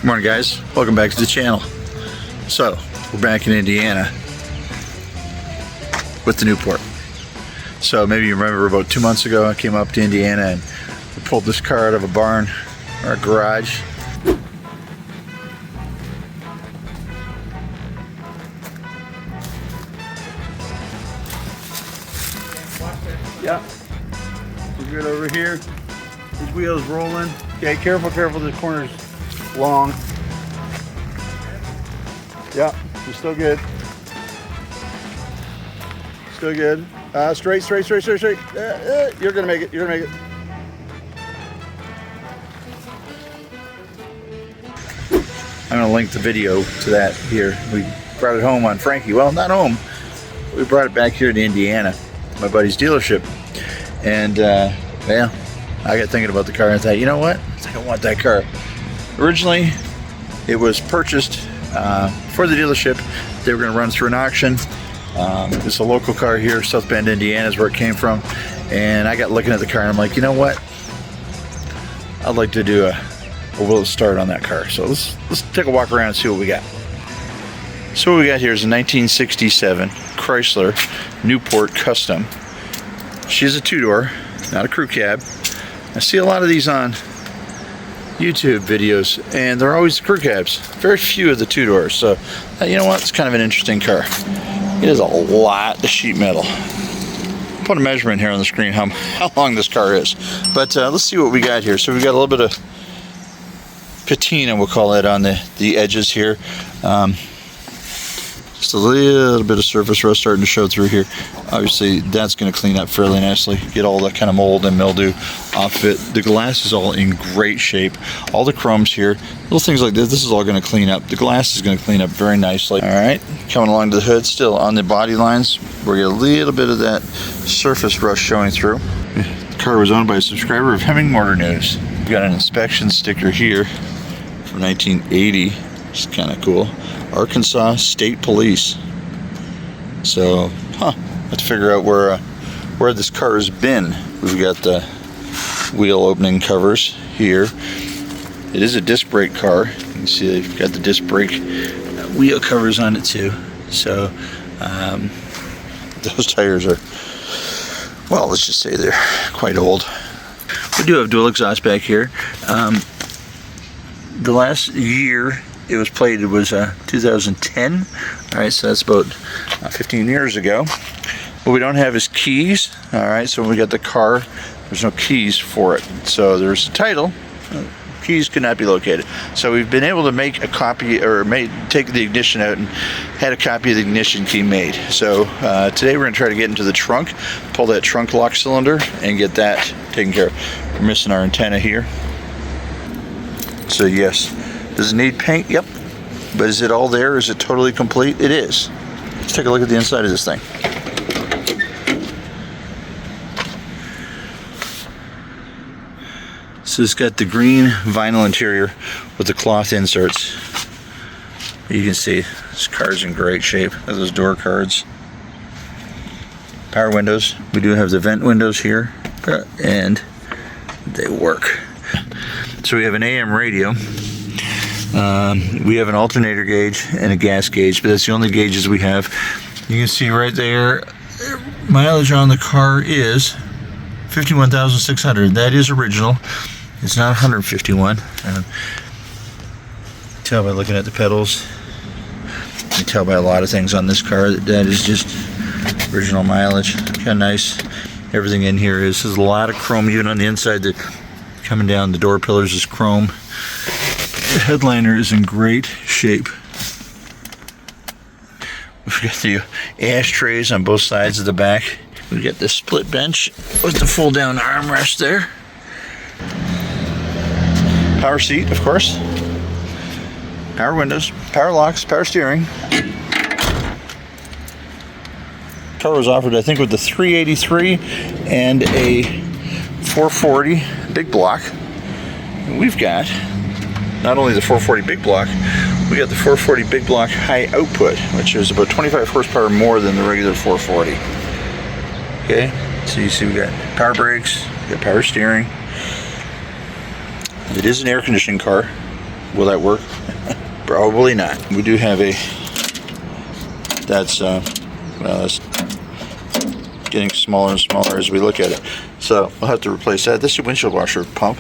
Morning guys, welcome back to the channel. So, we're back in Indiana with the Newport. So maybe you remember about 2 months ago I came up to Indiana and we pulled this car out of a barn or a garage. Yeah, we're good over here. These wheels rolling. Okay, careful, the corner's long. Yeah, you're still good. Still good. Straight. You're gonna make it. I'm gonna link the video to that here. We brought it home on Frankie. Well, not home. We brought it back here to Indiana, my buddy's dealership. And yeah, I got thinking about the car and I thought, you know what? I think I want that car. Originally, it was purchased for the dealership. They were going to run through an auction. It's a local car here, South Bend, Indiana is where it came from. And I got looking at the car and I'm like, you know what? I'd like to do a will start on that car. So let's take a walk around and see what we got. So what we got here is a 1967 Chrysler Newport Custom. She's a two-door, not a crew cab. I see a lot of these on YouTube videos and they're always crew cabs. Very few of the two-doors. So you know what? It's kind of an interesting car. It is a lot of sheet metal. I'll put a measurement here on the screen how long this car is. But let's see what we got here. So we've got a little bit of patina, we'll call it, on the edges here. Just a little bit of surface rust starting to show through here. Obviously that's going to clean up fairly nicely, get all that kind of mold and mildew off it. The glass is all in great shape. All the chromes here, little things like this is all going to clean up. The glass is going to clean up very nicely. All right, coming along to the hood, still on the body lines, we get a little bit of that surface rust showing through. The car was owned by a subscriber of Hemming Motor News. We got an inspection sticker here from 1980, which is kind of cool. Arkansas State Police. So, let's figure out where this car has been. We've got the wheel opening covers here. It is a disc brake car. You can see they've got the disc brake wheel covers on it too. So, those tires are, well, let's just say they're quite old. We do have dual exhaust back here. The last year it was plated was 2010. All right, so that's about 15 years ago. What we don't have is keys. All right, so when we got the car, there's no keys for it. So there's a title. Keys could not be located. So we've been able to make a copy, or take the ignition out and had a copy of the ignition key made. So today we're going to try to get into the trunk, pull that trunk lock cylinder, and get that taken care of. We're missing our antenna here. So yes. Does it need paint? Yep. But is it all there? Is it totally complete? It is. Let's take a look at the inside of this thing. So it's got the green vinyl interior with the cloth inserts. You can see this car's in great shape. Look at those door cards. Power windows. We do have the vent windows here, and they work. So we have an AM radio. We have an alternator gauge and a gas gauge, but that's the only gauges we have. You can see right there, mileage on the car is 51,600. That is original. It's not 151. Tell by looking at the pedals. You can tell by a lot of things on this car that is just original mileage. Kind of nice. Everything in here is. There's a lot of chrome even on the inside. That coming down the door pillars is chrome. The headliner is in great shape. We've got the ashtrays on both sides of the back. We've got the split bench with the fold down armrest there. Power seat, of course. Power windows, power locks, power steering. Car was offered, I think, with the 383 and a 440 big block. And we've got not only the 440 big block, we got the 440 big block high output, which is about 25 horsepower more than the regular 440. Okay, so you see we got power brakes, we got power steering. It is an air conditioning car. Will that work? Probably not. We do have a, that's getting smaller and smaller as we look at it. So we'll have to replace that. This is a windshield washer pump.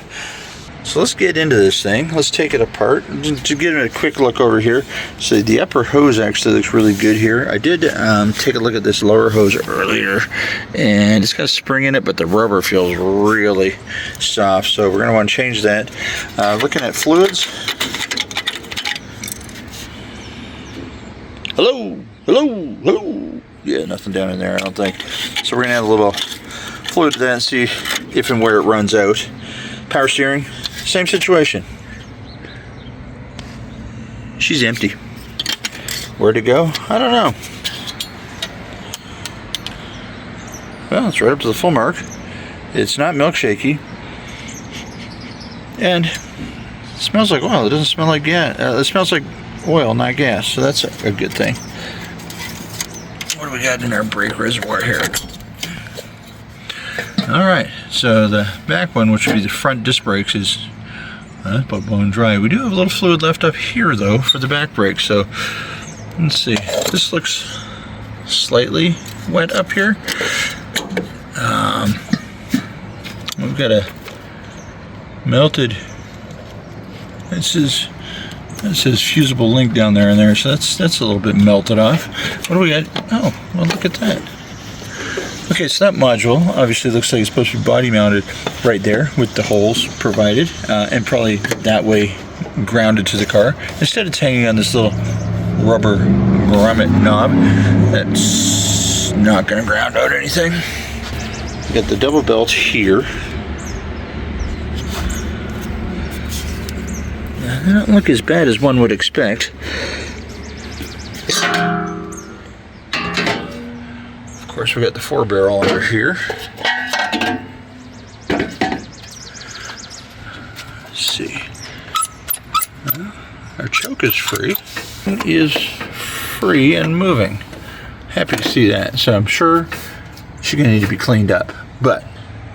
So let's get into this thing. Let's take it apart. To get a quick look over here. So the upper hose actually looks really good here. I did take a look at this lower hose earlier, and it's got a spring in it, but the rubber feels really soft. So we're going to want to change that. Looking at fluids. Hello, hello, hello. Yeah, nothing down in there, I don't think. So we're going to add a little fluid to that and see if and where it runs out. Power steering. Same situation. She's empty. Where'd it go? I don't know. Well, it's right up to the full mark. It's not milkshakey. And it smells like oil. It doesn't smell like gas. It smells like oil, not gas. So that's a good thing. What do we got in our brake reservoir here? Alright, so the back one, which would be the front disc brakes, is about bone dry. We do have a little fluid left up here, though, for the back brakes. So, let's see. This looks slightly wet up here. We've got a melted, it says fusible link down there and there, so that's a little bit melted off. What do we got? Oh, well, look at that. Okay, so that module obviously looks like it's supposed to be body mounted right there with the holes provided, and probably that way grounded to the car. Instead it's hanging on this little rubber grommet knob that's not going to ground out anything. We got the double belt here. They don't look as bad as one would expect. Of course, we got the 4-barrel under here. Let's see. Our choke is free. It is free and moving. Happy to see that. So I'm sure she's going to need to be cleaned up. But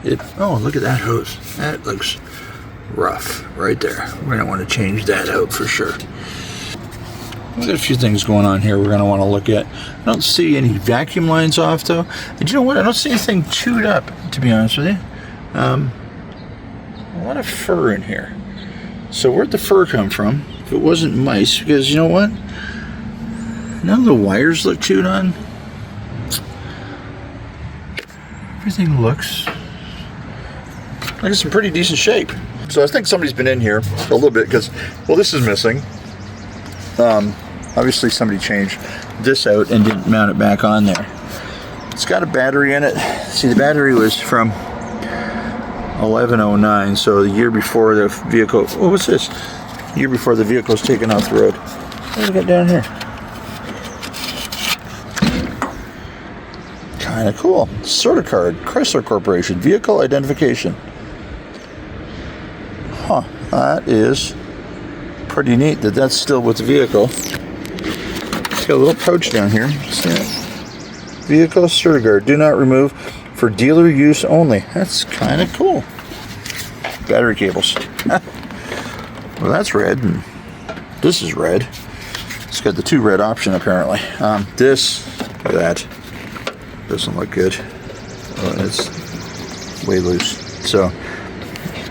it. Oh, look at that hose. That looks rough right there. We're going to want to change that out for sure. We've got a few things going on here we're going to want to look at. I don't see any vacuum lines off, though. And you know what? I don't see anything chewed up, to be honest with you. A lot of fur in here. So where'd the fur come from? If it wasn't mice, because you know what? None of the wires look chewed on. Everything looks like it's in pretty decent shape. So I think somebody's been in here a little bit because, well, this is missing. Obviously somebody changed this out and didn't mount it back on there. It's got a battery in it. See, the battery was from 1109, so the year before the vehicle, oh, what's this? The year before the vehicle was taken off the road. What do we got down here? Kind of cool. Sort of card. Chrysler Corporation. Vehicle identification. Huh. That is pretty neat that that's still with the vehicle. It's got a little pouch down here. See that? Vehicle Certiguard. Do not remove. For dealer use only. That's kind of cool. Battery cables. Well, that's red, and this is red. It's got the 2 red option apparently. This, look at that. Doesn't look good. Oh, it's way loose. So,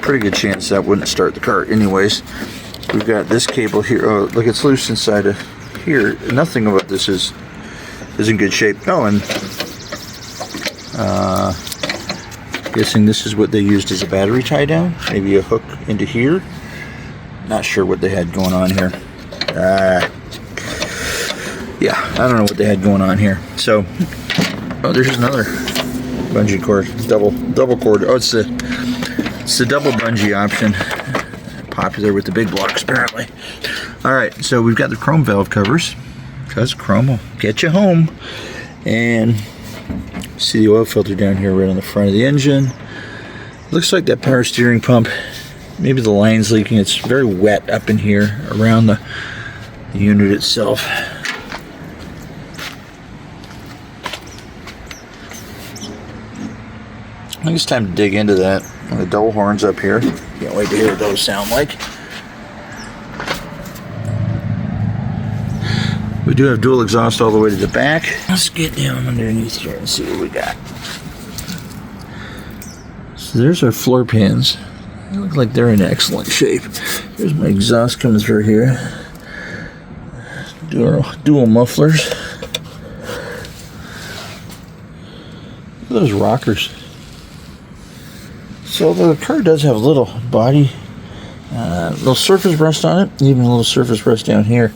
pretty good chance that wouldn't start the car anyways. We've got this cable here. Oh, look, it's loose inside of here. Nothing about this is in good shape. Oh, and guessing this is what they used as a battery tie down. Maybe a hook into here. Not sure what they had going on here. Yeah, I don't know what they had going on here. So, oh, there's another bungee cord, double cord. Oh, it's the double bungee option. Popular with the big blocks, apparently. All right, so we've got the chrome valve covers, because chrome will get you home. And see the oil filter down here right on the front of the engine. Looks like that power steering pump, maybe the line's leaking. It's very wet up in here around the unit itself. I think it's time to dig into that. The double horns up here. Can't wait to hear what those sound like. We do have dual exhaust all the way to the back. Let's get down underneath here and see what we got. So there's our floor pans. They look like they're in excellent shape. There's my exhaust coming through here. Dual mufflers. Look at those rockers. So the car does have a little body, little surface rust on it, even a little surface rust down here.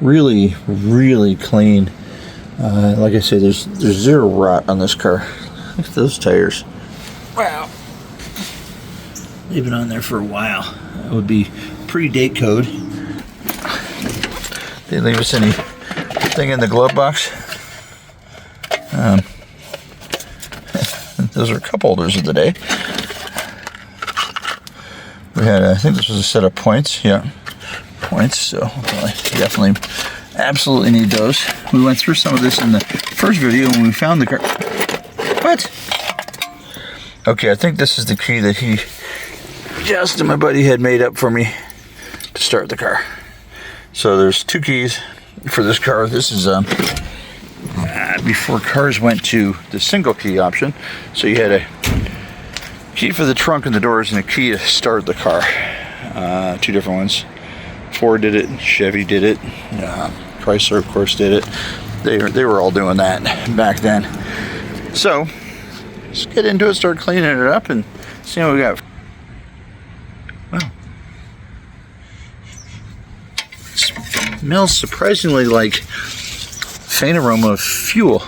Really, really clean. Like I say, there's zero rot on this car. Look at those tires. Wow. They've been on there for a while. That would be pre-date code. They leave us anything in the glove box. Those are cup holders of the day. We had, I think this was a set of points. Yeah, points. So definitely, absolutely need those. We went through some of this in the first video when we found the car. What? Okay, I think this is the key that Justin, my buddy, had made up for me to start the car. So there's two keys for this car. This is before cars went to the single key option. So you had a key for the trunk and the doors and a key to start the car. Two different ones. Ford did it, Chevy did it, Chrysler of course did it. They were all doing that back then. So let's get into it, start cleaning it up and see what we got. Wow. It smells surprisingly like faint aroma of fuel.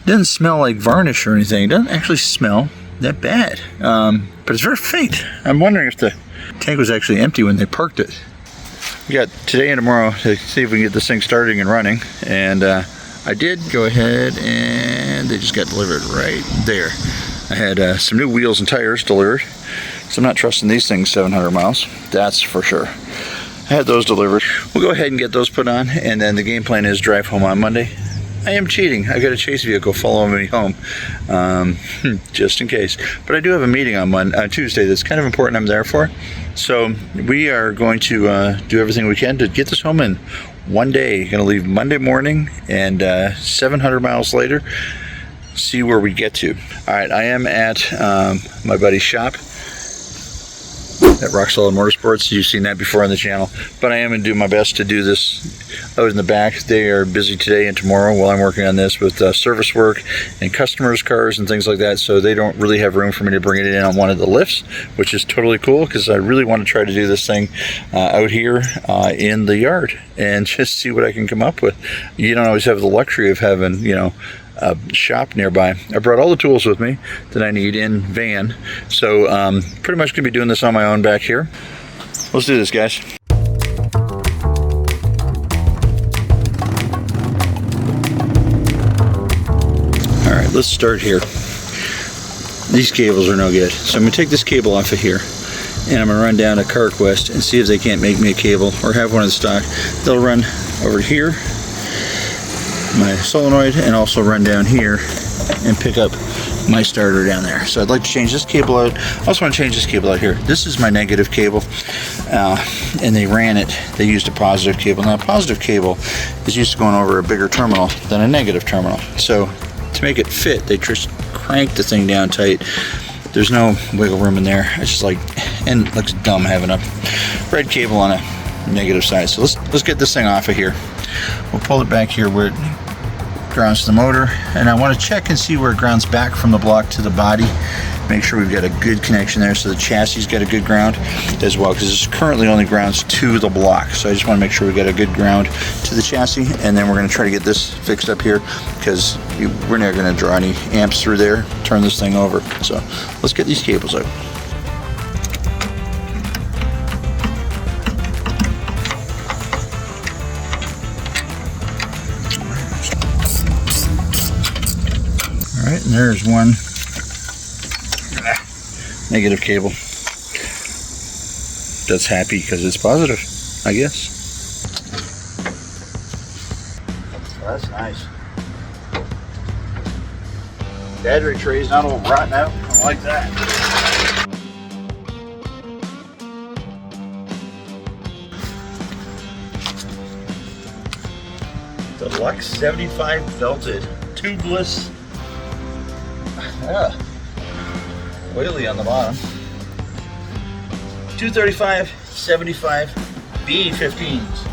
Doesn't smell like varnish or anything. It doesn't actually smell that bad, but it's very faint. I'm wondering if the tank was actually empty when they parked it. We got today and tomorrow to see if we can get this thing starting and running, and I did go ahead and they just got delivered right there. I had some new wheels and tires delivered, so I'm not trusting these things 700 miles, that's for sure. I had those delivered. We'll go ahead and get those put on, and then the game plan is drive home on Monday. I am cheating. I got a chase vehicle following me home, just in case. But I do have a meeting on Tuesday that's kind of important I'm there for. So we are going to do everything we can to get this home in one day. Going to leave Monday morning, and 700 miles later, see where we get to. All right, I am at my buddy's shop at Rock Solid Motorsports. You've seen that before on the channel, but I am going to do my best to do this out in the back. They are busy today and tomorrow while I'm working on this with service work and customers' cars and things like that, so they don't really have room for me to bring it in on one of the lifts, which is totally cool because I really want to try to do this thing out here in the yard and just see what I can come up with. You don't always have the luxury of having, you know, a shop nearby. I brought all the tools with me that I need in van, so pretty much gonna be doing this on my own back here. Let's do this, guys. All right, let's start here. These cables are no good, so I'm gonna take this cable off of here and I'm gonna run down to CarQuest and see if they can't make me a cable or have one in stock. They'll run over here, my solenoid, and also run down here and pick up my starter down there. So I'd like to change this cable out. I also want to change this cable out here. This is my negative cable, and they ran it. They used a positive cable. Now a positive cable is used to going over a bigger terminal than a negative terminal. So to make it fit, they just cranked the thing down tight. There's no wiggle room in there. It's just like, and it looks dumb having a red cable on a negative side. So let's get this thing off of here. We'll pull it back here where it grounds to the motor, and I want to check and see where it grounds back from the block to the body. Make sure we've got a good connection there so the chassis got a good ground as well, because this currently only grounds to the block. So I just want to make sure we got a good ground to the chassis, and then we're going to try to get this fixed up here because we're not going to draw any amps through there, turn this thing over. So let's get these cables out. Alright, and there's one negative cable. That's happy because it's positive, I guess. Well, that's nice. Battery tray's not all rotten out. I like that. Deluxe 75 belted, tubeless, oily on the bottom. 235, 75 B15s.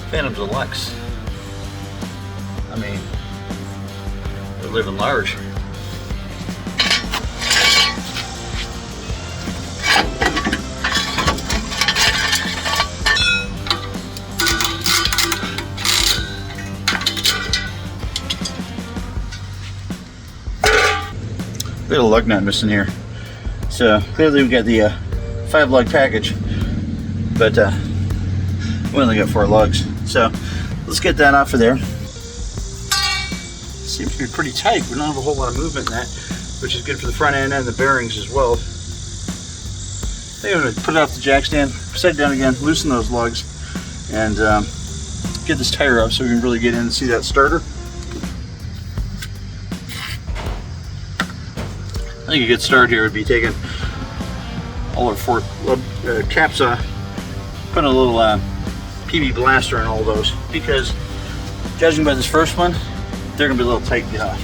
Phantom Deluxe. I mean, they're living large. We got a lug nut missing here. So clearly we got the 5 lug package, but we only got 4 lugs. So let's get that off of there. Seems to be pretty tight. We don't have a whole lot of movement in that, which is good for the front end and the bearings as well. I think I'm going to put it off the jack stand, set it down again, loosen those lugs, and get this tire up so we can really get in and see that starter. I think a good start here would be taking all our 4 caps off, putting a little PB blaster on all those, because judging by this first one, they're going to be a little tight to get off.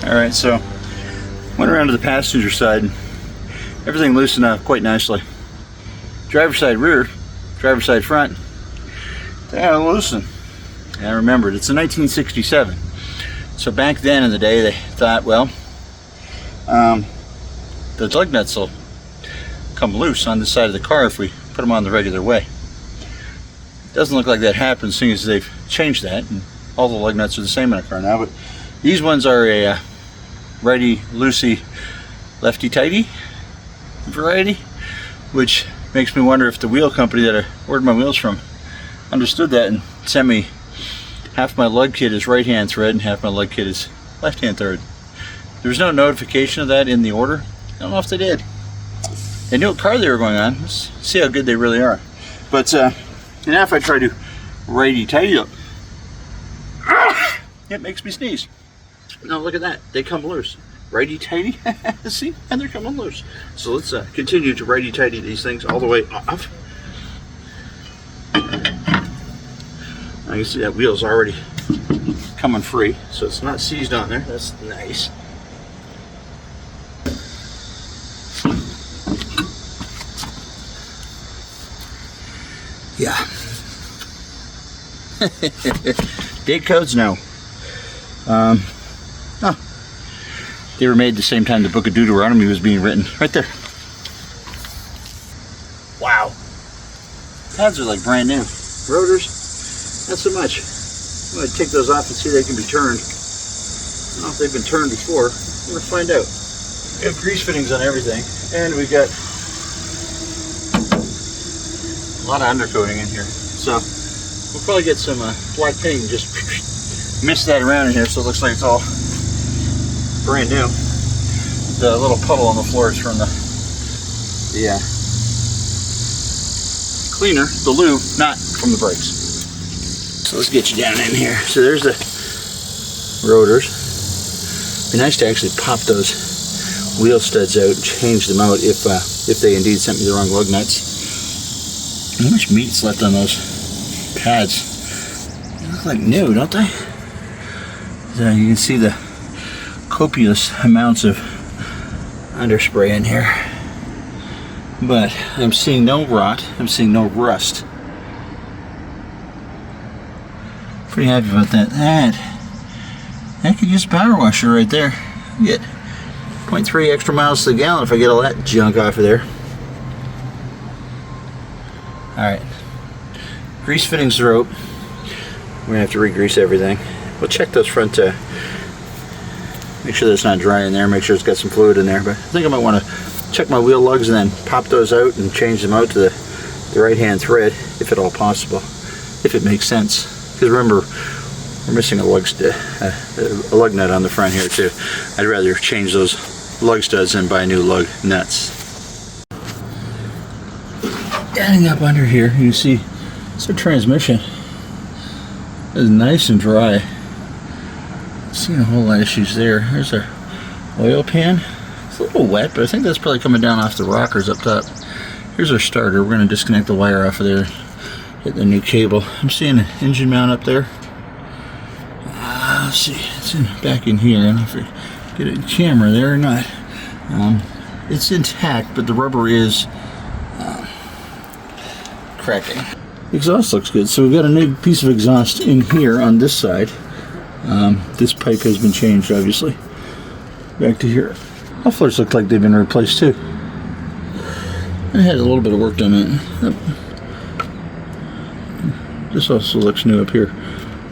Alright, so went around to the passenger side. Everything loosened up quite nicely. Driver's side rear, driver's side front, they're loosen. And I remembered, it's a 1967. So back then in the day, they thought, well, the lug nuts will come loose on the side of the car if we put them on the regular way. Doesn't look like that happens, seeing as they've changed that, and all the lug nuts are the same in a car now. But these ones are a righty loosey, lefty tighty variety, which makes me wonder if the wheel company that I ordered my wheels from understood that and sent me half my lug kit is right hand thread and half my lug kit is left hand thread. There's no notification of that in the order. I don't know if they did. They knew what car they were going on. Let's see how good they really are. But now if I try to righty tighty up, it makes me sneeze. Now look at that, they come loose. Righty tighty, see, and they're coming loose. So let's continue to righty tighty these things all the way off. I can see that wheel's already coming free, so it's not seized on there. That's nice. Yeah. Date codes? No. Oh. They were made the same time the Book of Deuteronomy was being written. Right there. Wow. Pads are like brand new. Rotors, not so much. I'm going to take those off and see if they can be turned. I don't know if they've been turned before. We're going to find out. We have grease fittings on everything, and we've got a lot of undercoating in here. So we'll probably get some black paint and just mist that around in here so it looks like it's all brand new. The little puddle on the floor is from the cleaner, the lube, not from the brakes. So let's get you down in here. So there's the rotors. It'd be nice to actually pop those wheel studs out and change them out if they indeed sent me the wrong lug nuts. How much meat's left on those pads? They look like new, don't they? So you can see the copious amounts of underspray in here, but I'm seeing no rot, I'm seeing no rust. Pretty happy about that. That could use a power washer right there. Get 0.3 extra miles to the gallon if I get all that junk off of there. Alright, grease fittings are out. We're gonna have to re-grease everything. We'll check those front make sure that it's not dry in there, make sure it's got some fluid in there, but I think I might want to check my wheel lugs and then pop those out and change them out to the right hand thread, if at all possible, if it makes sense. Because remember, we're missing a lug nut on the front here too. I'd rather change those lug studs than buy new lug nuts. Getting up under here, you see It's a transmission. It's nice and dry. Seeing a whole lot of issues there. There's our oil pan. It's a little wet, but I think that's probably coming down off the rockers up top. Here's our starter. We're going to disconnect the wire off of there. Hit the new cable. I'm seeing an engine mount up there. Let's see. It's back in here. I don't know if we get a camera there or not. It's intact, but the rubber is cracking. The exhaust looks good. So we've got a new piece of exhaust in here on this side. This pipe has been changed, obviously. Back to here. Mufflers look like they've been replaced too. I had a little bit of work done on it. This also looks new up here.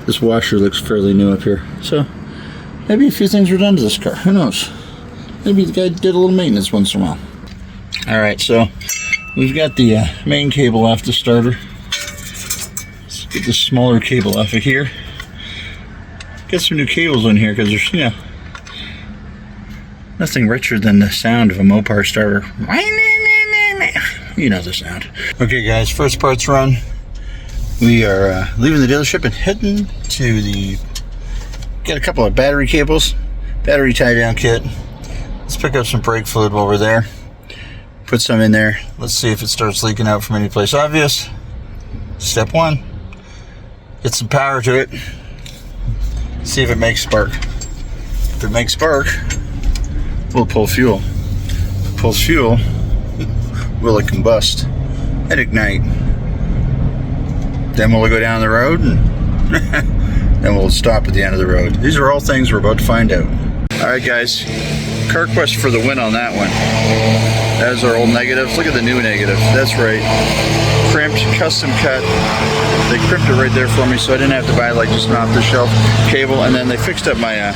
This washer looks fairly new up here. So maybe a few things were done to this car. Who knows? Maybe the guy did a little maintenance once in a while. Alright, so we've got the main cable off the starter. Let's get the smaller cable off of here. Get some new cables in here because there's, you know, nothing richer than the sound of a Mopar starter. You know the sound. Okay guys, first part's run. We are leaving the dealership and heading to the... Got a couple of battery cables, battery tie down kit. Let's pick up some brake fluid while we're there. Put some in there. Let's see if it starts leaking out from any place obvious. Step one, get some power to it. See if it makes spark. If it makes spark, we'll pull fuel. If it pulls fuel, will it combust and ignite? Then we'll go down the road and then we'll stop at the end of the road. These are all things we're about to find out. Alright guys, CarQuest for the win on that one. That is our old negatives. Look at the new negative. That's right. Crimped, custom cut. They crimped it right there for me so I didn't have to buy like just an off-the-shelf cable. And then they fixed up my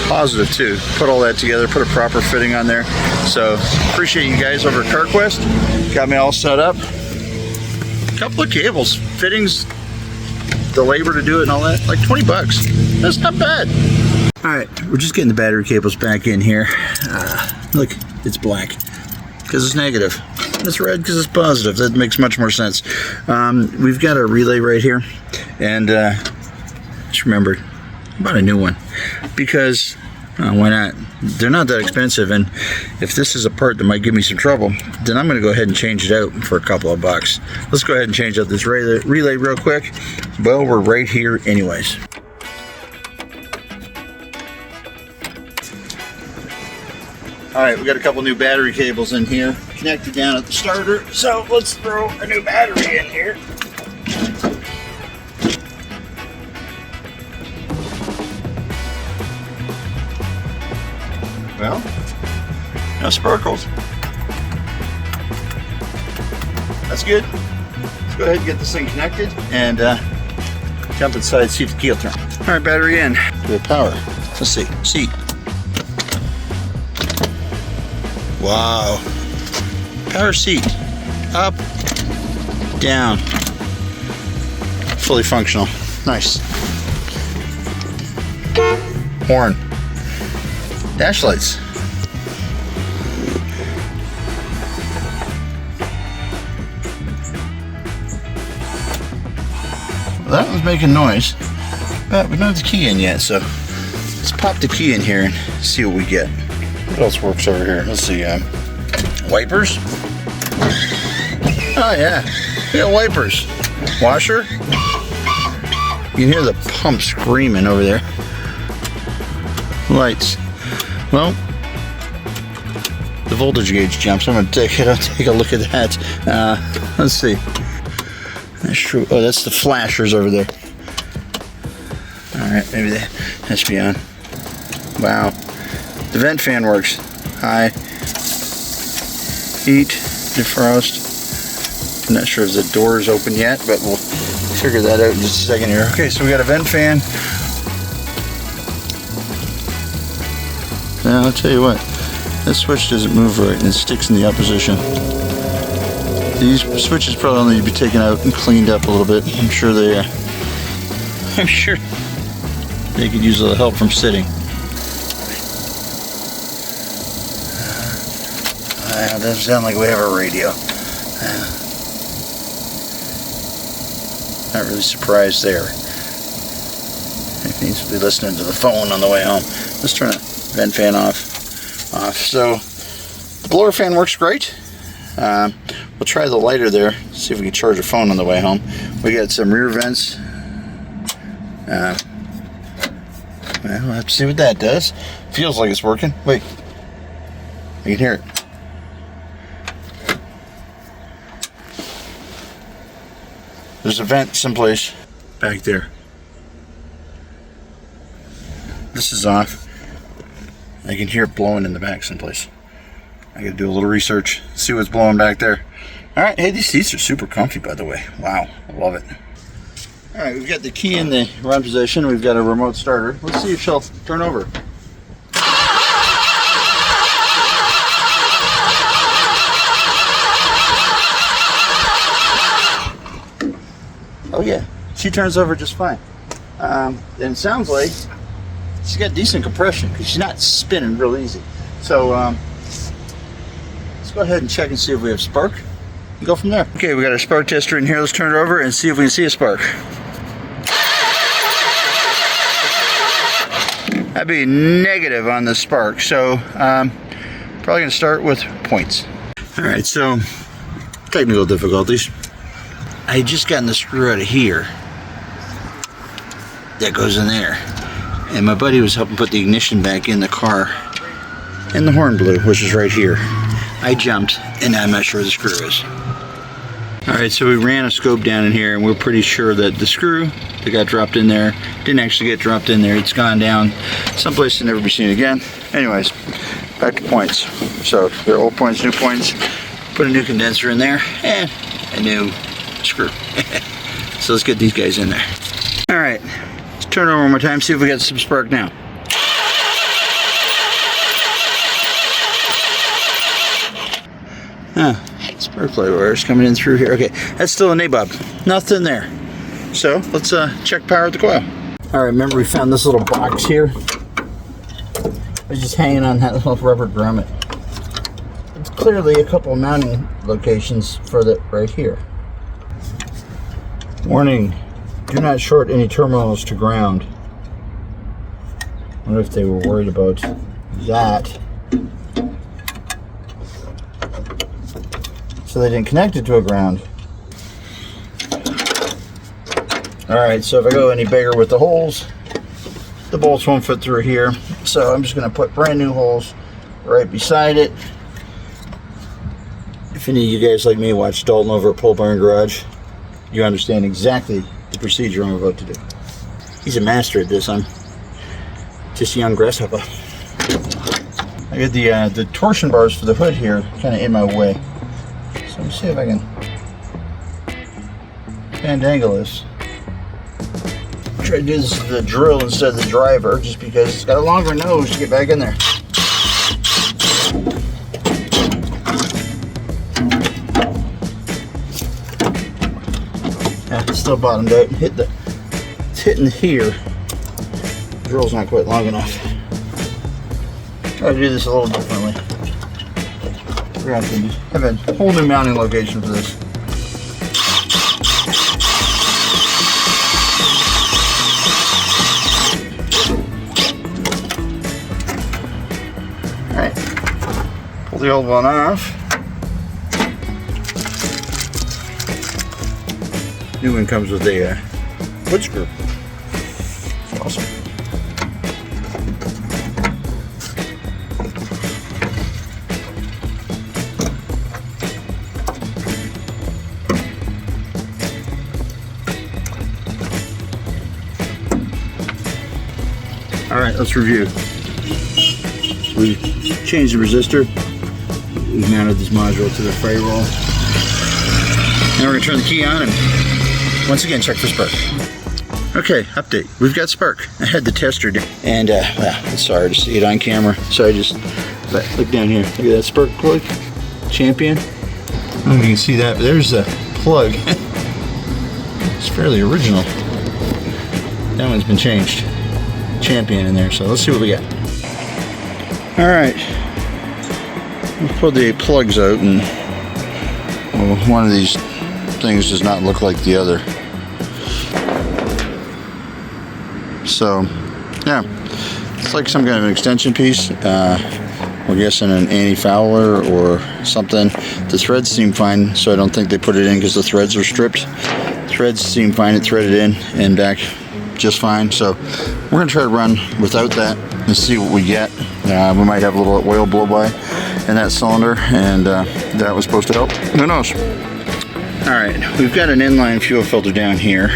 positive too. Put all that together, put a proper fitting on there. So appreciate you guys over at CarQuest. Got me all set up. A couple of cables, fittings, the labor to do it and all that, like 20 bucks. That's not bad. Alright, we're just getting the battery cables back in here. Look, it's black because it's negative. It's red because it's positive. That makes much more sense. We've got a relay right here, and just remembered, I bought a new one because why not? They're not that expensive, and if this is a part that might give me some trouble, then I'm going to go ahead and change it out for a couple of bucks. Let's go ahead and change out this relay real quick. Well, we're right here anyways. Alright, we got a couple new battery cables in here connected down at the starter, so let's throw a new battery in here. Well, no sparkles. That's good. Let's go ahead and get this thing connected and jump inside, see if the key will turn. Alright, battery in. Do power. Let's see. Seat. Wow. Power seat. Up. Down. Fully functional. Nice. Horn. Dash lights. Well, that one's making noise, but we don't have the key in yet, so let's pop the key in here and see what we get. What else works over here? Let's see. Wipers. Oh yeah, we got wipers. Washer. You can hear the pump screaming over there. Lights. Well, the voltage gauge jumps. I'm going to take a look at that. Let's see. That's true. Oh, that's the flashers over there. Alright, maybe that should be on. Wow. The vent fan works. High. Heat. Defrost. I'm not sure if the door is open yet, but we'll figure that out in just a second here. Okay, so we got a vent fan. Now, I'll tell you what, this switch doesn't move right and it sticks in the opposition. These switches probably need to be taken out and cleaned up a little bit. I'm sure they could use a little help from sitting. It doesn't sound like we have a radio. Not really surprised there. It means we'll be listening to the phone on the way home. Let's turn the vent fan off. So the blower fan works great. We'll try the lighter there, see if we can charge a phone on the way home. We got some rear vents. Well, we'll have to see what that does. Feels like it's working. Wait, I can hear it. There's a vent someplace back there. This is off. I can hear it blowing in the back someplace. I gotta do a little research, see what's blowing back there. Alright, hey, these seats are super comfy, by the way. Wow, I love it. Alright, we've got the key in the run position. We've got a remote starter. Let's see if she'll turn over. Oh yeah, she turns over just fine. And it sounds like she's got decent compression because she's not spinning real easy. So let's go ahead and check and see if we have spark and go from there. Okay, we got our spark tester in here. Let's turn it over and see if we can see a spark. That'd be negative on the spark, so probably gonna start with points. All right, so technical difficulties. I had just gotten the screw out of here that goes in there, and my buddy was helping put the ignition back in the car, and the horn blew, which is right here. I jumped, and I'm not sure where the screw is. Alright, so we ran a scope down in here, and we're pretty sure that the screw that got dropped in there didn't actually get dropped in there. It's gone down someplace to never be seen again. Anyways, back to points. So they're old points, new points. Put a new condenser in there, and a new screw. So let's get these guys in there. Alright, let's turn it over one more time, see if we got some spark now. Spark plug wires coming in through here. Okay, that's still a nabob. Nothing there. So let's check power at the coil. Alright, remember we found this little box here? It was just hanging on that little rubber grommet. It's clearly a couple of mounting locations for that right here. Warning, do not short any terminals to ground. I wonder if they were worried about that. So they didn't connect it to a ground. Alright, so if I go any bigger with the holes, the bolts won't fit through here. So I'm just going to put brand new holes right beside it. If any of you guys like me watch Dalton over at Pole Barn Garage, you understand exactly the procedure I'm about to do. He's a master at this. I'm just a young grasshopper. I got the torsion bars for the hood here kind of in my way. So let me see if I can fandangle this. Try to do this with the drill instead of the driver, just because it's got a longer nose to get back in there. It's still bottomed out. It's hitting here. The drill's not quite long enough. Try to do this a little differently. We're going to have a whole new mounting location for this. Alright, pull the old one off. New one comes with a wood screw. It's awesome. Alright, let's review. We changed the resistor. We mounted this module to the freight roll. Now we're going to turn the key on and once again check for spark. Okay, update. We've got spark. I had the tester down. And, well, it's hard to see it on camera. So I just, look down here. Look at that spark plug. Champion. I don't know if you can see that, but there's a plug. It's fairly original. That one's been changed. Champion in there, so let's see what we got. Alright, we'll pull the plugs out, and well, one of these things does not look like the other. So yeah, it's like some kind of an extension piece. We're guessing an anti-fouler or something. The threads seem fine, so I don't think they put it in because the threads are stripped. Threads seem fine, it threaded in and back just fine. So we're gonna try to run without that and see what we get. We might have a little oil blow by in that cylinder, and that was supposed to help. Who knows? All right, we've got an inline fuel filter down here.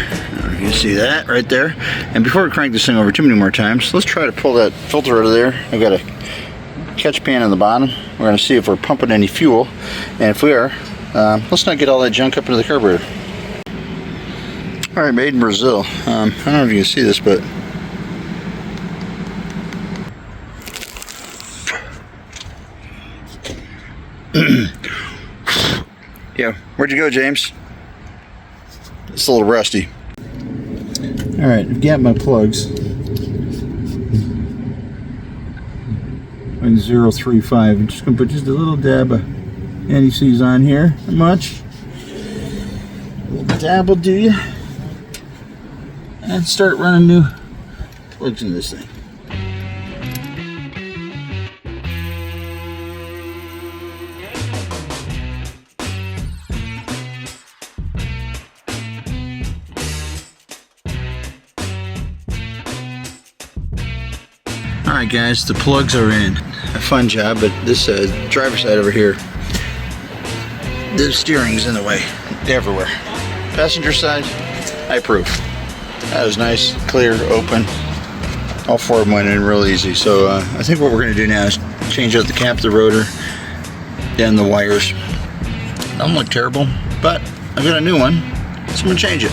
You see that right there? And before we crank this thing over too many more times, let's try to pull that filter out of there. I've got a catch pan on the bottom. We're gonna see if we're pumping any fuel, and if we are, let's not get all that junk up into the carburetor. All right, made in Brazil. I don't know if you can see this, but yeah, where'd you go, James? It's a little rusty. All right, I've got my plugs. 0.035. I'm just gonna put just a little dab of NECs on here. Not much. A little dab will do you. And start running new plugs in this thing. Alright guys, the plugs are in. A fun job, but this driver's side over here, the steering's in the way everywhere. Passenger side, I approve. That was nice, clear, open. All four of them went in real easy. So I think what we're going to do now is change out the cap of the rotor and the wires. Don't look terrible, but I've got a new one, so I'm going to change it.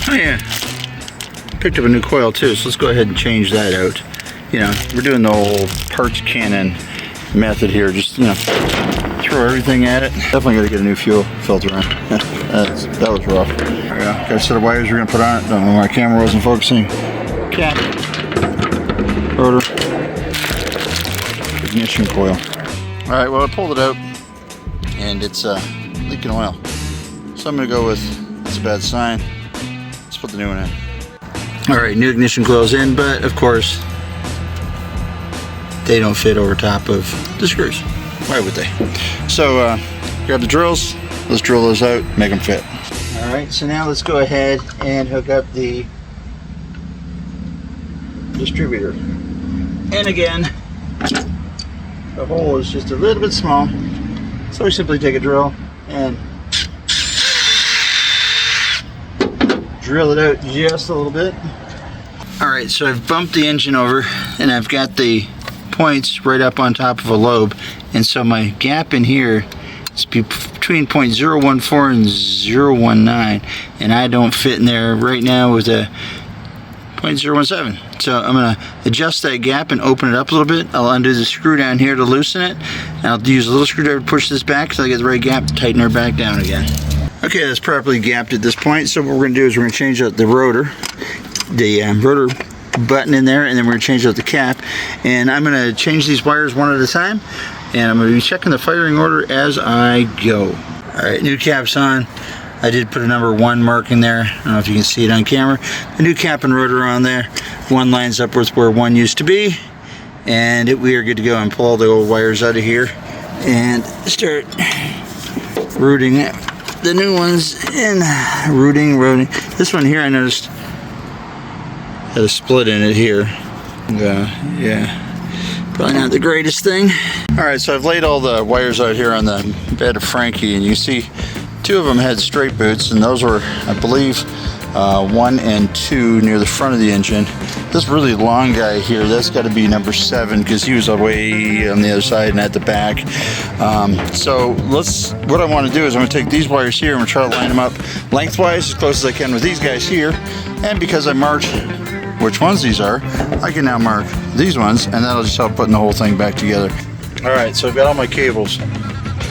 Oh yeah, picked up a new coil too, so let's go ahead and change that out. You know, we're doing the whole parts cannon method here, just, you know, throw everything at it. Definitely got to get a new fuel filter on. That was rough. There we go. Got a set of wires we're going to put on it. Don't know why my camera wasn't focusing. Cap, rotor, ignition coil. Alright, well I pulled it out and it's leaking oil. So I'm going to go with, that's a bad sign. Let's put the new one in. Alright, new ignition coil's in, but of course they don't fit over top of the screws. Why would they? So grab the drills, let's drill those out, make them fit. Alright, so now let's go ahead and hook up the distributor. And again, the hole is just a little bit small, so we simply take a drill and drill it out just a little bit. Alright, so I've bumped the engine over and I've got the points right up on top of a lobe, and so my gap in here is between 0.014 and 0.019, and I don't fit in there right now with a 0.017. So I'm going to adjust that gap and open it up a little bit. I'll undo the screw down here to loosen it, and I'll use a little screwdriver to push this back so I get the right gap to tighten her back down again. Okay, that's properly gapped at this point. So what we're going to do is we're going to change out the rotor, rotor button in there, and then we're going to change out the cap. And I'm going to change these wires one at a time, and I'm going to be checking the firing order as I go. Alright, new cap's on. I did put a number 1 mark in there. I don't know if you can see it on camera. The new cap and rotor on there. 1 lines up with where 1 used to be, and we are good to go. And pull all the old wires out of here and start routing the new ones in. Routing. This one here I noticed had a split in it here. Yeah, probably not the greatest thing. Alright, so I've laid all the wires out here on the bed of Frankie, and you see 2 of them had straight boots, and those were, I believe, 1 and 2 near the front of the engine. This really long guy here, that's got to be number 7, because he was away on the other side and at the back. So what I want to do is I'm going to take these wires here and I'm going to try to line them up lengthwise as close as I can with these guys here. And because I marked which ones these are, I can now mark these ones, and that'll just help putting the whole thing back together. Alright, so I've got all my cables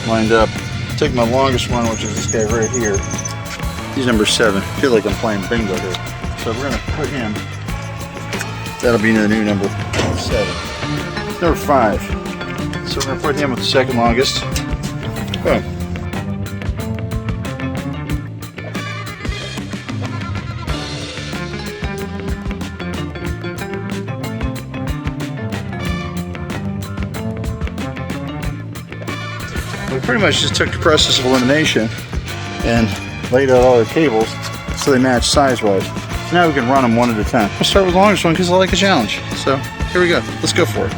lined up. Take my longest one, which is this guy right here. He's number 7. I feel like I'm playing bingo here. So we're going to put him, that'll be the new number 7. Number 5. So we're going to put him with the second longest. Boom. we pretty much just took the process of elimination and laid out all the cables so they match size-wise. So now we can run them one at a time. We'll start with the longest one because I like a challenge. So here we go. Let's go for it.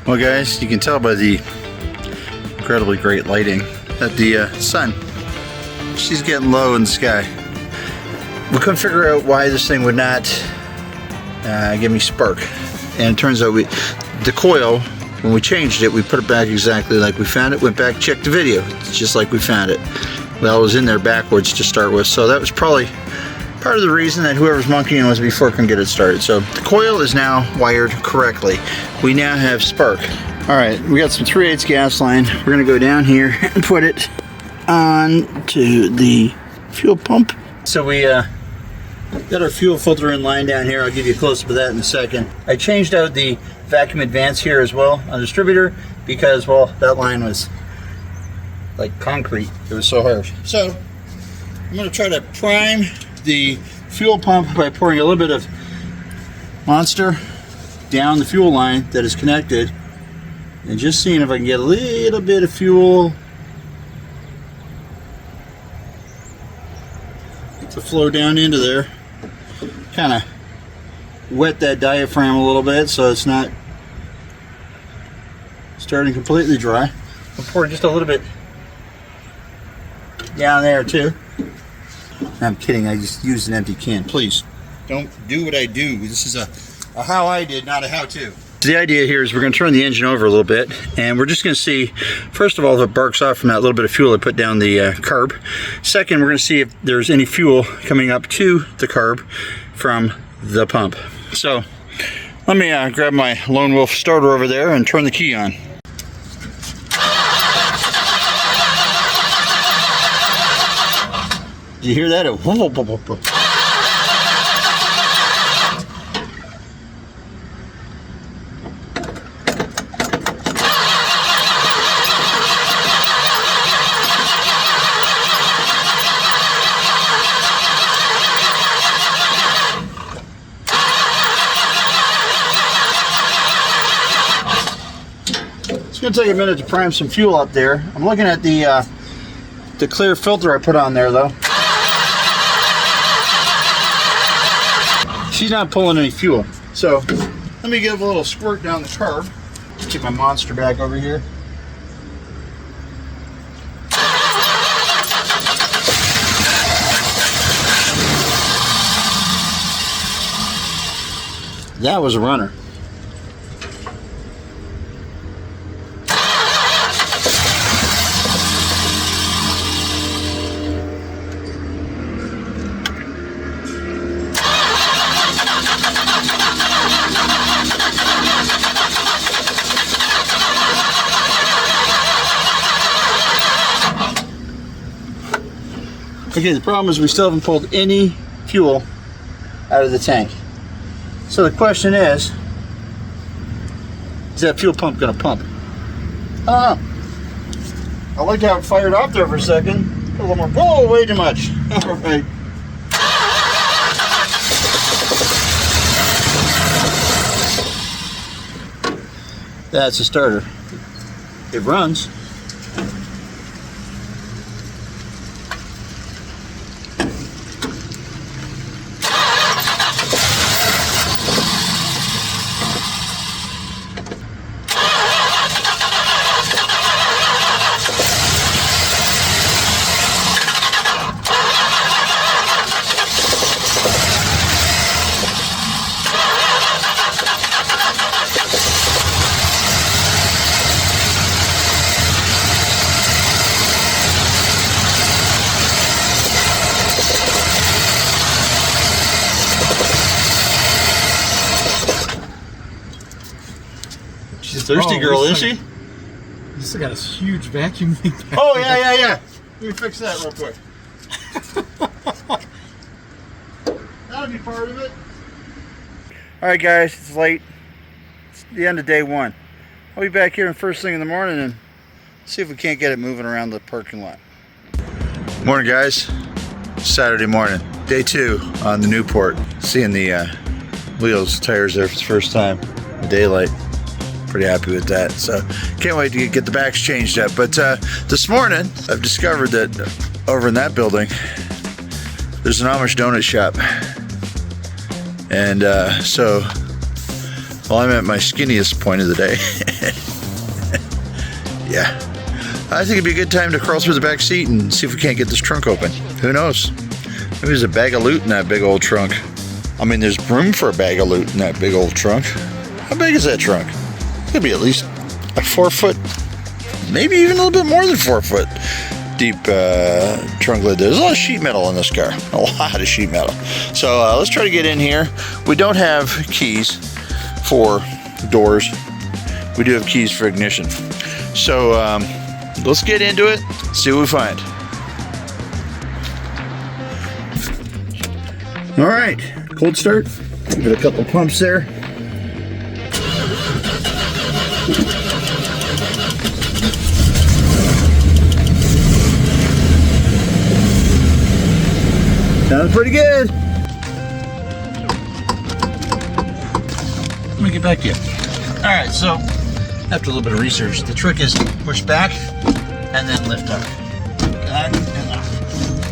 Well guys, you can tell by the incredibly great lighting that the sun, she's getting low in the sky. We couldn't figure out why this thing would not give me spark. And it turns out the coil, when we changed it, we put it back exactly like we found it, went back, checked the video, it's just like we found it. Well, it was in there backwards to start with, so that was probably part of the reason that whoever's monkeying was before couldn't get it started. So the coil is now wired correctly. We now have spark. All right, we got some 3/8 gas line. We're gonna go down here and put it on to the fuel pump. So we got our fuel filter in line down here. I'll give you a close-up of that in a second. I changed out the vacuum advance here as well on the distributor because, well, that line was like concrete. It was so harsh. So I'm gonna try to prime the fuel pump by pouring a little bit of Monster down the fuel line that is connected and just seeing if I can get a little bit of fuel to flow down into there. Kind of wet that diaphragm a little bit so it's not starting completely dry. I'm pouring just a little bit down there too. I'm kidding, I just used an empty can. Please, don't do what I do. This is a how I did, not a how-to. The idea here is we're going to turn the engine over a little bit, and we're just going to see, first of all, if it barks off from that little bit of fuel I put down the carb. Second, we're going to see if there's any fuel coming up to the carb from the pump. So, let me grab my Lone Wolf starter over there and turn the key on. Did you hear that? It's going to take a minute to prime some fuel up there. I'm looking at the clear filter I put on there though. She's not pulling any fuel. So let me give a little squirt down the carb. Take my Monster back over here. That was a runner. Okay, the problem is we still haven't pulled any fuel out of the tank. So the question is that fuel pump going to pump? I like how it fired off there for a second. A little more. Whoa, way too much. All right. That's a starter. It runs. She's a thirsty girl, isn't she? You still got a huge vacuum thing back Oh, yeah. Let me fix that real quick. That'll be part of it. Alright guys, it's late. the end of day one. I'll be back here first thing in the morning and see if we can't get it moving around the parking lot. Morning, guys. Saturday morning, day 2 on the Newport. Seeing the wheels, tires there for the first time in daylight. Pretty happy with that. So can't wait to get the backs changed up. But this morning, I've discovered that over in that building, there's an Amish donut shop. And so, well, I'm at my skinniest point of the day. Yeah. I think it'd be a good time to crawl through the back seat and see if we can't get this trunk open. Who knows? Maybe there's a bag of loot in that big old trunk. I mean, there's room for a bag of loot in that big old trunk. How big is that trunk? It could be at least a 4 foot, maybe even a little bit more than 4 foot deep trunk lid. There's a lot of sheet metal in this car. A lot of sheet metal. So let's try to get in here. We don't have keys for doors. We do have keys for ignition. So let's get into it, see what we find. All right, cold start. Give it a couple pumps there. Sounds pretty good. Let me get back to you. All right, so after a little bit of research, the trick is push back and then lift up.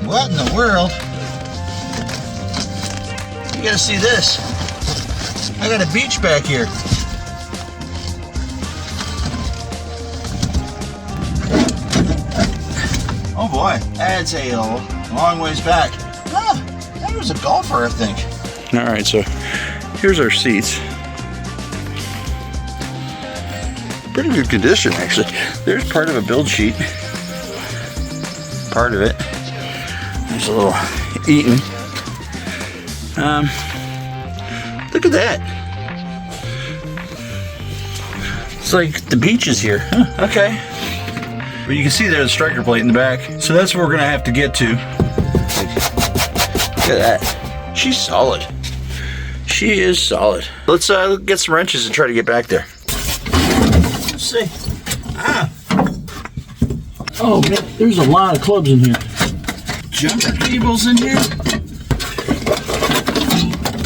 What in the world? You gotta see this. I got a beach back here. Oh boy, that's a long ways back. Ah, that was a golfer, I think. All right, so here's our seats. Pretty good condition, actually. There's part of a build sheet. Part of it. There's a little eaten. Look at that. It's like the beach is here. Huh, okay. But you can see there's a striker plate in the back. So that's what we're gonna have to get to. Look at that. She's solid. She is solid. Let's get some wrenches and try to get back there. Let's see. Ah. Oh man, there's a lot of clubs in here. Jumper cables in here.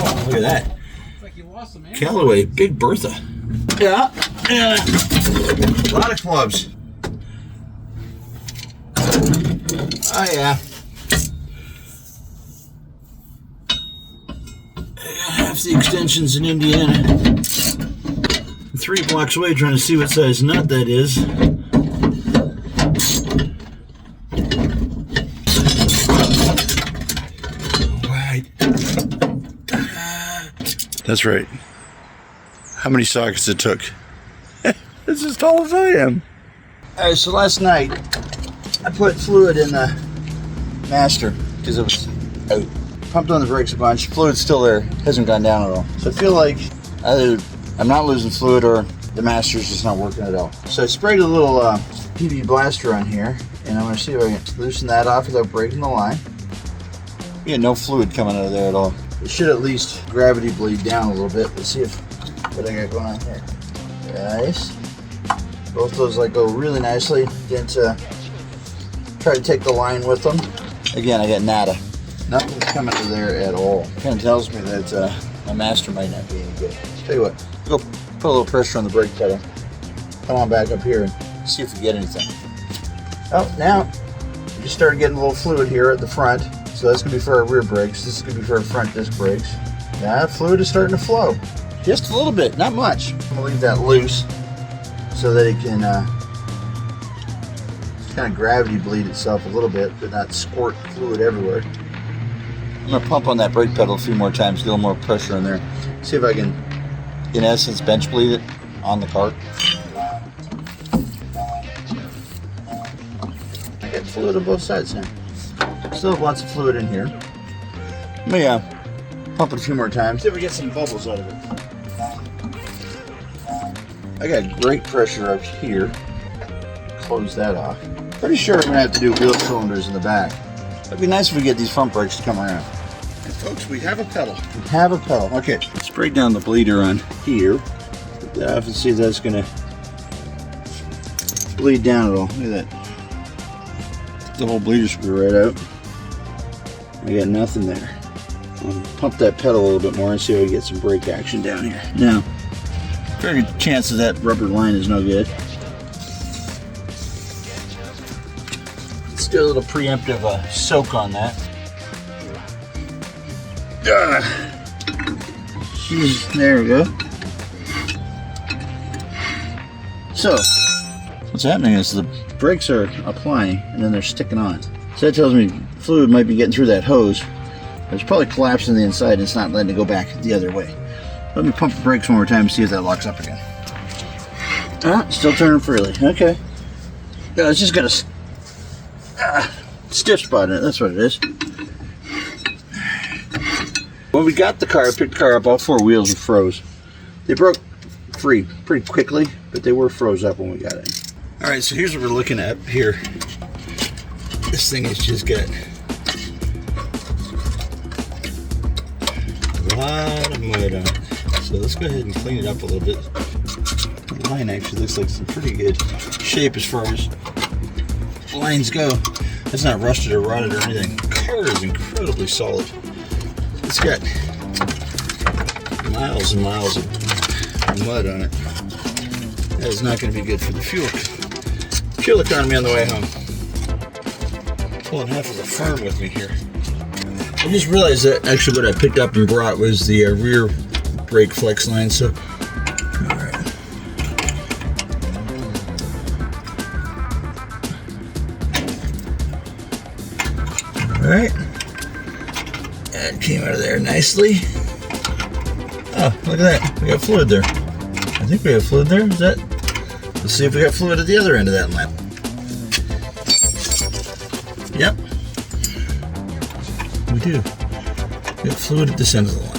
Oh, look at that. It's like you lost them, man. Callaway, Big Bertha. Yeah. A lot of clubs. Oh yeah. Half the extensions in Indiana. I'm 3 blocks away trying to see what size nut that is. Right. That's right. How many sockets it took? It's as tall as I am. Alright, so last night I put fluid in the master because it was out. Pumped on the brakes a bunch. Fluid's still there. Hasn't gone down at all. So I feel like either I'm not losing fluid or the master's just not working at all. So I sprayed a little PV blaster on here, and I'm going to see if I can loosen that off without breaking the line. Yeah, no fluid coming out of there at all. It should at least gravity bleed down a little bit. Let's see what I got going on here. Nice. Both those go really nicely. Didn't try to take the line with them. Again, I got nada. Nothing's coming out of there at all. Kind of tells me that my master might not be any good. Tell you what, go put a little pressure on the brake pedal. Come on back up here and see if we get anything. Oh, now we just started getting a little fluid here at the front. So that's gonna be for our rear brakes. This is gonna be for our front disc brakes. Now fluid is starting to flow. Just a little bit, not much. I'm gonna leave that loose so that it can kind of gravity bleed itself a little bit, but not squirt fluid everywhere. I'm gonna pump on that brake pedal a few more times, get a little more pressure in there. See if I can, in essence, bench bleed it on the cart. I got fluid on both sides now. Still have lots of fluid in here. Let me pump it a few more times. See if we get some bubbles out of it. I got great pressure up here. Close that off. Pretty sure I'm gonna have to do wheel cylinders in the back. It'd be nice if we get these front brakes to come around. And folks, we have a pedal. We have a pedal. Okay, spray down the bleeder on here. that off and see if that's gonna bleed down at all. Look at that. The whole bleeder screw right out. I got nothing there. I'll pump that pedal a little bit more and see if I can get some brake action down here. Now, very good chances that rubber line is no good. Let's do a little preemptive soak on that. There we go. So, what's happening is the brakes are applying and then they're sticking on. So that tells me fluid might be getting through that hose. It's probably collapsing the inside and it's not letting it go back the other way. Let me pump the brakes one more time and see if that locks up again. Still turning freely. Okay. No, it's just got a stiff spot in it. That's what it is. When we got the car, I picked the car up, all four wheels were froze. They broke free pretty quickly, but they were froze up when we got it. All right, so here's what we're looking at here. This thing has just got a lot of mud on it. So let's go ahead and clean it up a little bit. The line actually looks like it's in pretty good shape as far as lines go. It's not rusted or rotted or anything. The car is incredibly solid. It's got miles and miles of mud on it. That is not going to be good for the fuel economy on the way home. Pulling half of the farm with me here. I just realized that actually what I picked up and brought was the rear brake flex line. So, all right. All right. That came out of there nicely. Oh, look at that. We got fluid there. I think we have fluid there. Is that? Let's see if we got fluid at the other end of that lamp. Yep. We do. We got fluid at this end of the line.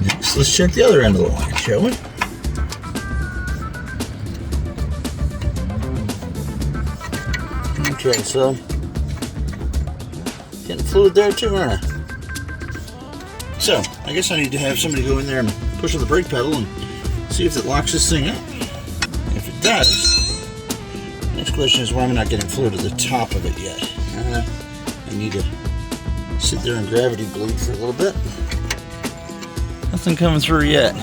Next, let's check the other end of the line, shall we? Okay, so getting fluid there too, aren't I? So, I guess I need to have somebody go in there and push on the brake pedal and see if it locks this thing up. If it does, next question is why am I not getting fluid at the top of it yet? I need to sit there and gravity bleed for a little bit. Nothing coming through yet.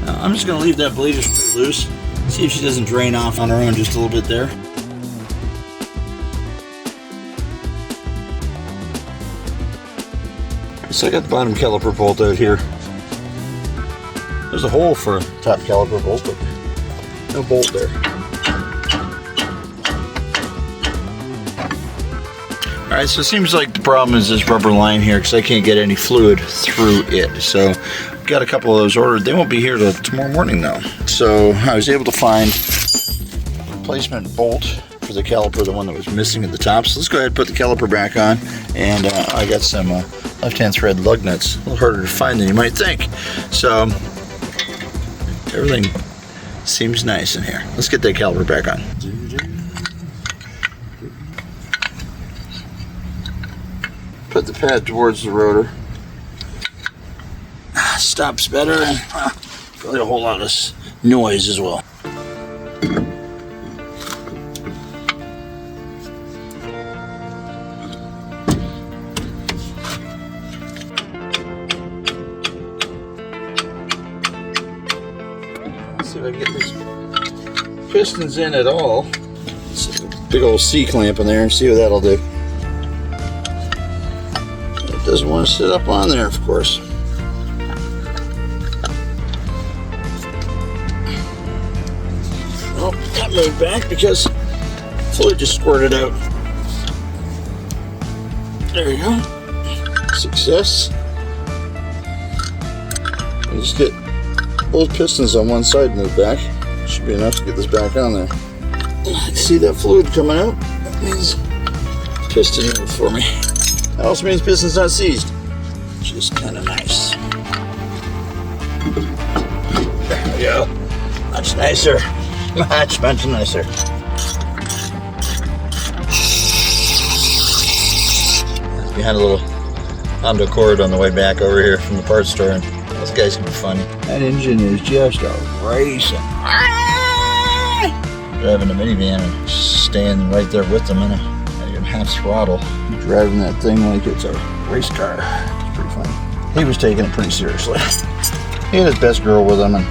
Now, I'm just going to leave that bleeder screw loose. See if she doesn't drain off on her own just a little bit there. So I got the bottom caliper bolt out here. There's a hole for a top caliper bolt, but no bolt there. Alright, so it seems like the problem is this rubber line here because I can't get any fluid through it. So I've got a couple of those ordered. They won't be here till tomorrow morning though. So I was able to find a replacement bolt for the caliper, the one that was missing at the top. So let's go ahead and put the caliper back on. And I got some left-hand thread lug nuts. A little harder to find than you might think. So everything seems nice in here. Let's get that caliper back on. Put the pad towards the rotor. Stops better and probably a whole lot of noise as well. See if I can get these pistons in at all. Big old C-clamp in there and see what that'll do. It doesn't want to sit up on there, of course. Oh, that moved back because fluid just squirted out. There you go. Success. And just get both pistons on one side moved back. Should be enough to get this back on there. See that fluid coming out? That means piston moved for me. That also means piston's not seized, which is kind of nice. There we go. Much nicer. Much nicer. Behind a little Honda Accord on the way back over here from the parts store, and this guy's gonna be funny. That engine is just a racing. Driving the minivan and staying right there with them, and not even half throttle. Driving that thing like it's a race car. It's pretty funny. He was taking it pretty seriously. He had his best girl with him, and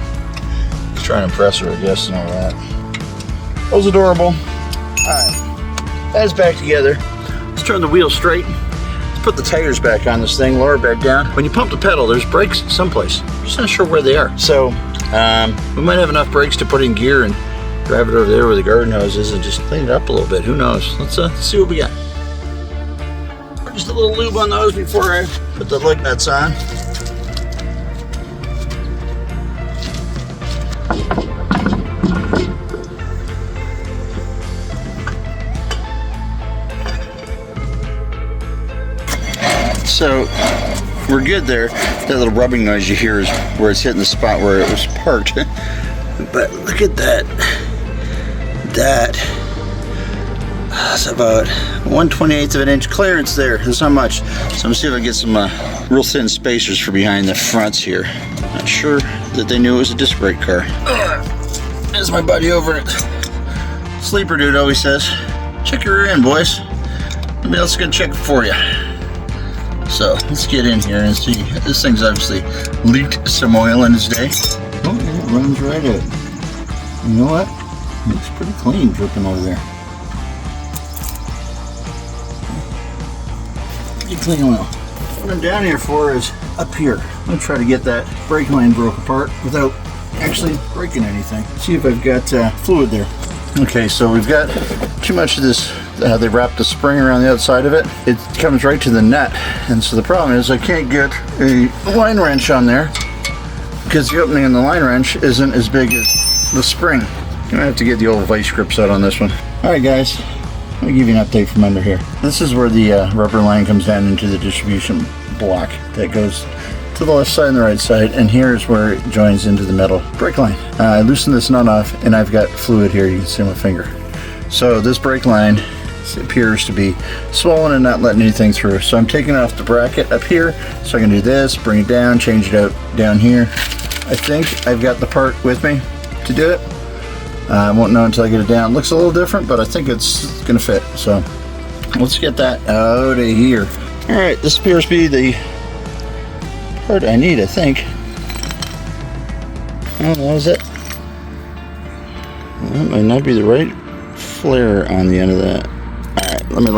he's trying to impress her, I guess, and all that. That was adorable. Alright, that is back together. Let's turn the wheel straight. Let's put the tires back on this thing, lower it back down. When you pump the pedal, there's brakes someplace. I'm just not sure where they are. So, we might have enough brakes to put in gear and drive it over there where the garden hose is and just clean it up a little bit. Who knows? Let's see what we got. Just a little lube on those before I put the lug nuts on. So we're good there. That little rubbing noise you hear is where it's hitting the spot where it was parked. But look at that. That's about 1/28 of an inch clearance there. There's not much. So I'm gonna see if I can get some real thin spacers for behind the fronts here. Not sure that they knew it was a disc brake car. There's my buddy over at Sleeper Dude always says, check your rear end, boys. Nobody else is gonna check it for you. So let's get in here and see. This thing's obviously leaked some oil in its day. Oh, it runs right out. You know what? It looks pretty clean dripping over there. Pretty clean oil. What I'm down here for is up here. I'm gonna try to get that brake line broke apart without actually breaking anything. See if I've got fluid there. Okay, so we've got too much of this. They wrapped the spring around the outside of it. It comes right to the nut, and so the problem is I can't get a line wrench on there because the opening in the line wrench isn't as big as the spring. I'm gonna have to get the old vice grips out on this one. All right, guys, let me give you an update from under here. This is where the rubber line comes down into the distribution block that goes to the left side and the right side, and here's where it joins into the metal brake line. I loosened this nut off, and I've got fluid here. You can see my finger. So this brake line appears to be swollen and not letting anything through. So I'm taking off the bracket up here, so I can do this, bring it down, change it out down here. I think I've got the part with me to do it. I won't know until I get it down. It looks a little different, but I think it's gonna fit. So let's get that out of here. All right, this appears to be the part I need, I think. Oh, that was it. That might not be the right flare on the end of that. All right, let me look.